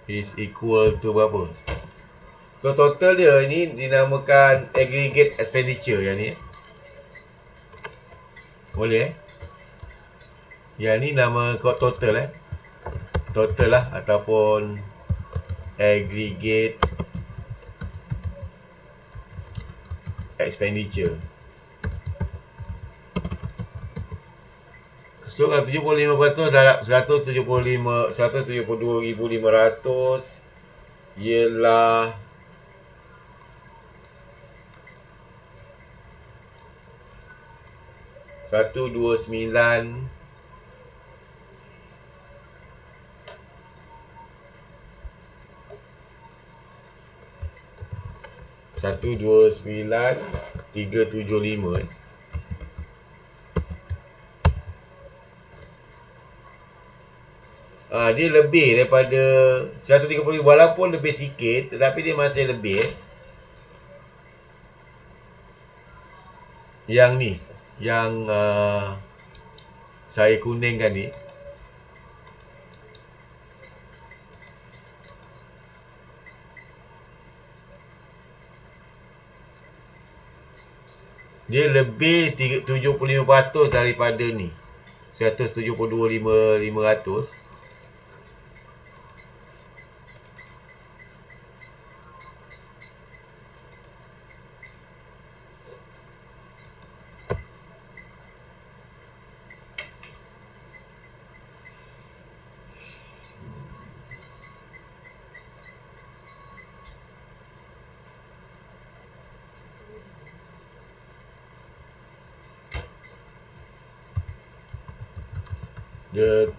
A: is equal to berapa? So total dia ni dinamakan aggregate expenditure yang ni. Boleh Yang ni nama total total lah, ataupun aggregate expenditure. So kalau 75% darab 172,500 ialah 129 129,375 dia lebih daripada 130,000, walaupun lebih sikit tetapi dia masih lebih Yang ni, yang saya kuningkan ni, dia lebih 75% daripada ni, 172,500. Dia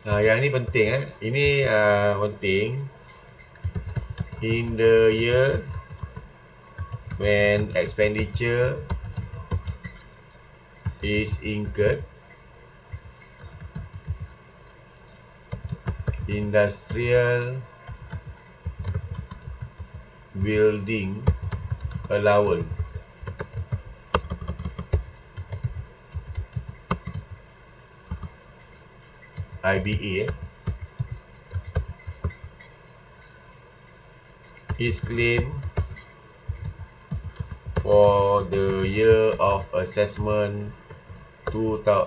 A: yang ni penting Ini penting. In the year when expenditure is incurred. Industrial building allowance. IBA is claimed for the year of assessment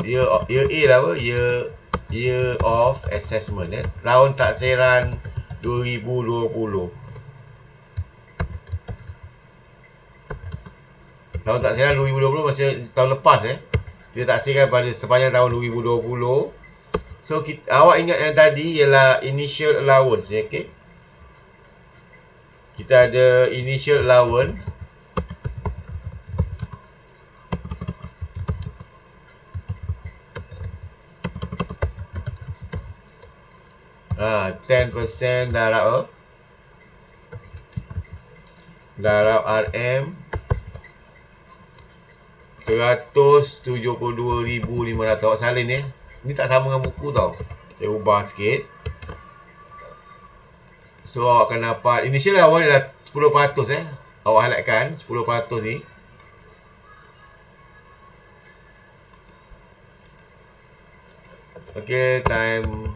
A: year A lah apa? Year of assessment tahun taksiran 2020. Tahun taksiran 2020 masih tahun lepas Dia taksirkan pada sepanjang tahun 2020. So awak ingat yang tadi ialah initial allowance okey. Kita ada initial allowance. 10% darab RM 172,500. Awak salin Ni tak sama dengan buku tau. Saya ubah sikit. So awak akan dapat initial awal adalah 10% Awak highlightkan 10% ni. Okay, time.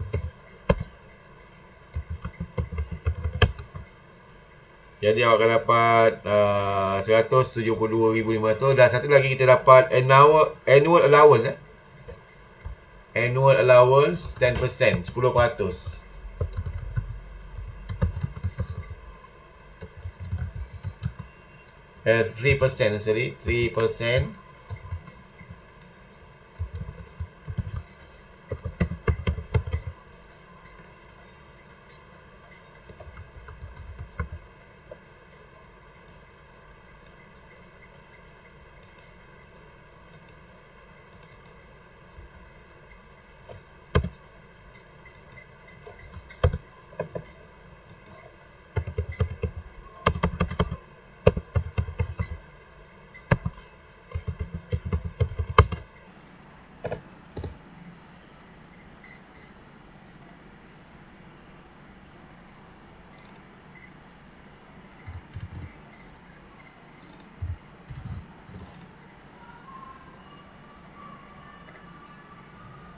A: Jadi awak akan dapat 172,500. Dan satu lagi kita dapat annual allowance Annual allowance 10%, 10%. And 3%, sorry, 3%.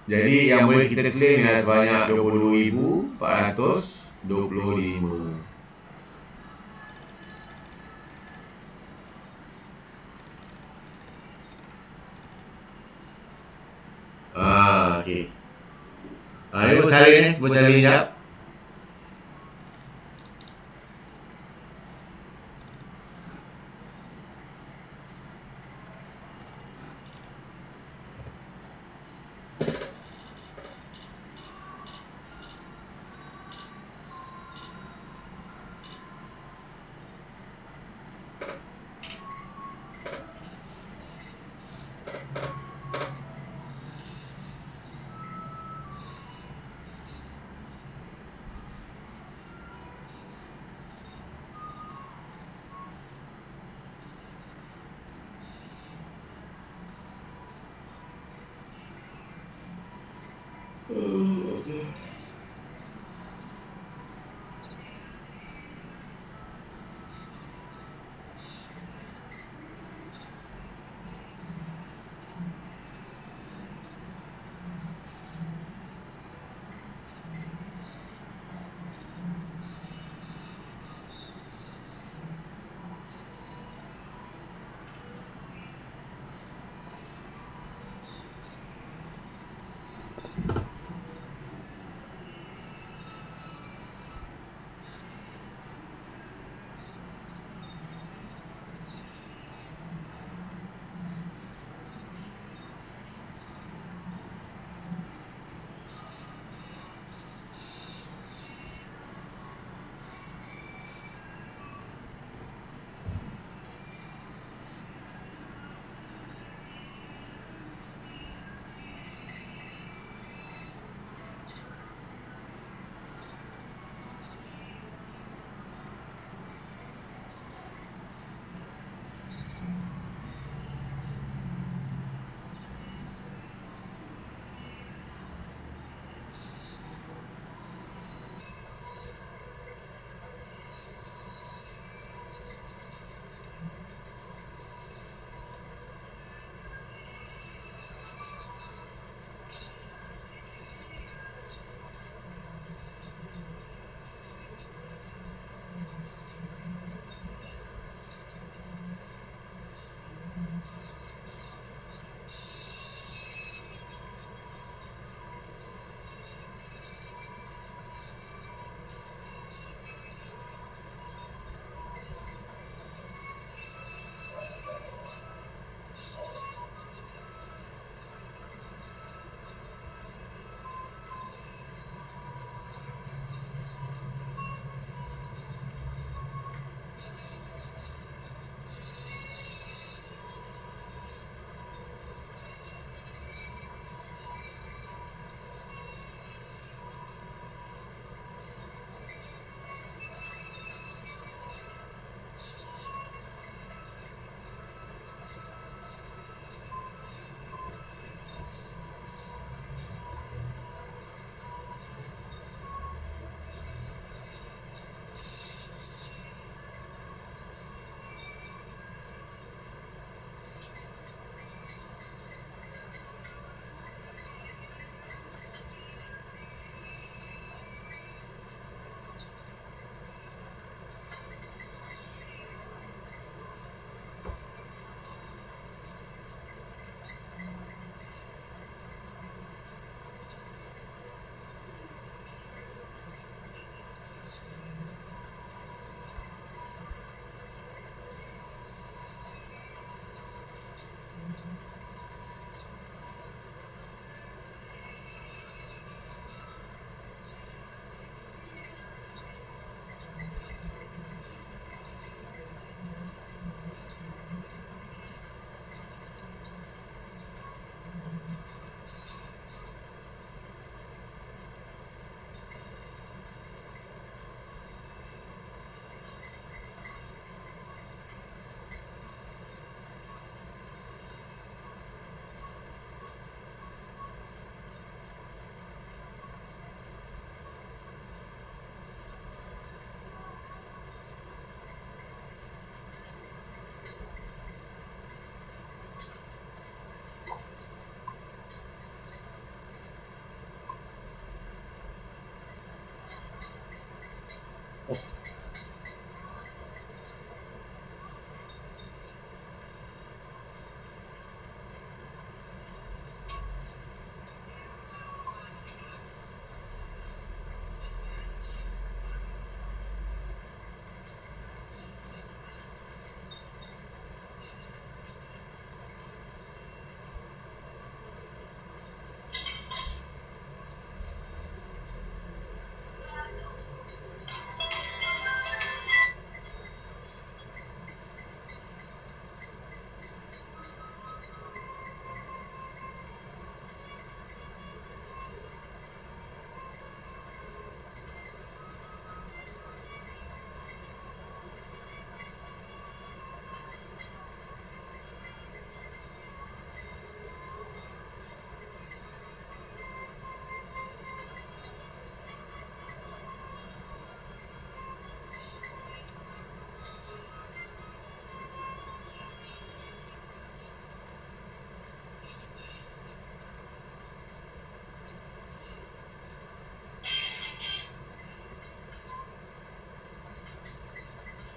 A: Jadi yang boleh kita claim ialah sebanyak 22,425. Okey. Ini pun salin pun salin sekejap.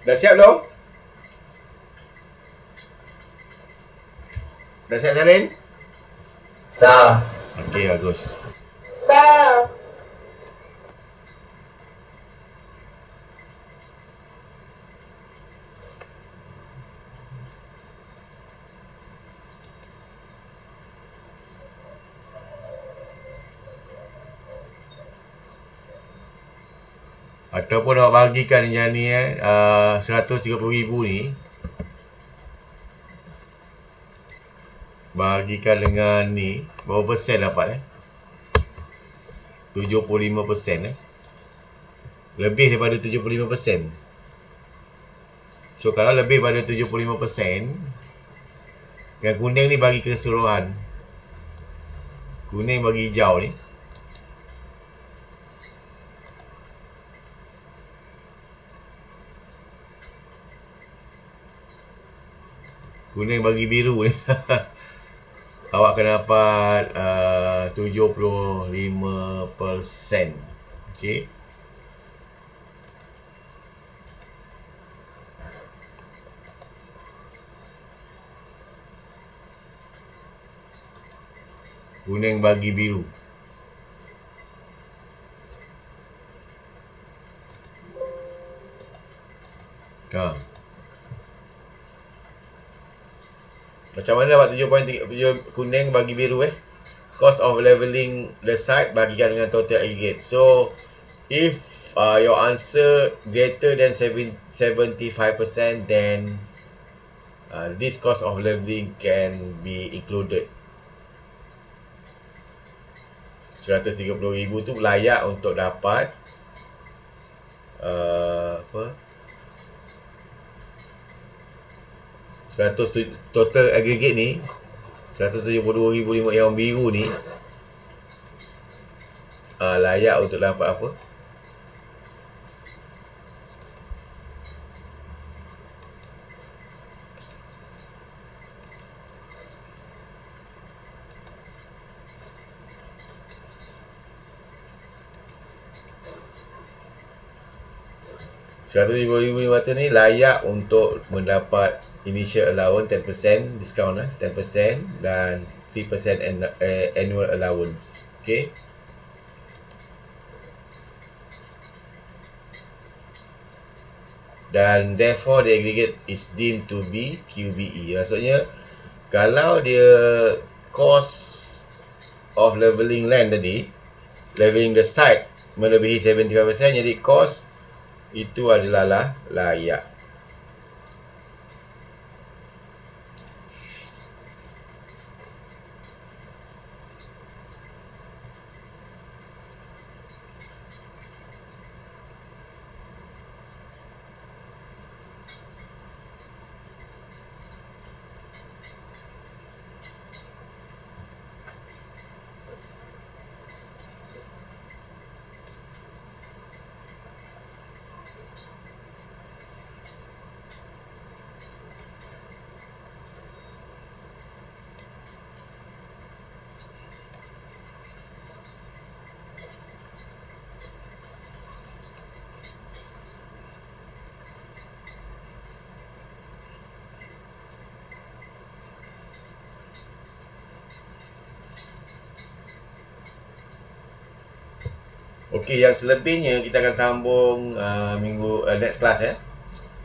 A: Dah siap belum? Dah siap salin?
C: Dah.
A: Okey, bagus.
C: Dah.
A: Ataupun awak bahagikan yang ni 130,000 ni, bahagikan dengan ni, berapa persen dapat 75%. Lebih daripada 75%. So kalau lebih pada 75%, yang kuning ni bagi keseluruhan. Kuning bagi hijau ni. Kuning bagi biru ni. Awak akan dapat 75%. Okey. Kuning bagi biru. Ha. Macam mana dapat 7.3 kuning bagi biru Cost of leveling the site bagikan dengan total aggregate. So if your answer greater than 75%, then this cost of leveling can be included. 130,000 tu layak untuk dapat apa? 100 total aggregate ni 172,000 yang biru ni layak untuk dapat apa? RM175,000 ni layak untuk mendapat initial allowance 10% discount 10% dan 3% annual allowance. Okay. Dan therefore the aggregate is deemed to be QBE. Maksudnya kalau dia cost of leveling land tadi, leveling the site melebihi 75%, jadi cost itu adalah layak. Okey, yang selebihnya kita akan sambung next class ya.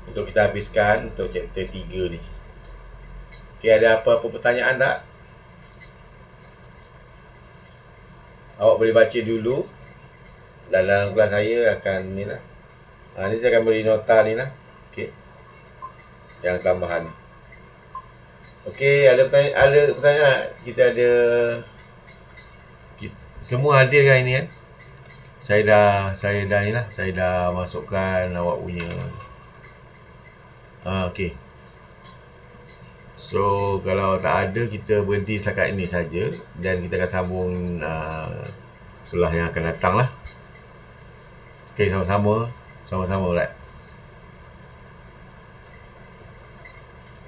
A: Untuk kita habiskan untuk chapter 3 ni. Okey, ada apa-apa pertanyaan tak? Awak boleh baca dulu. Dalam kelas saya akan ni lah. Ni saya akan beri nota ni lah. Okey. Yang tambahan. Okey, ada pertanyaan? Kita ada semua ada kan ini kan? Saya dah ni lah. Saya dah masukkan awak punya. Okey. So kalau tak ada, kita berhenti setakat ini saja dan kita akan sambung kelas yang akan datang lah. Okey, sama-sama. Sama-sama, right?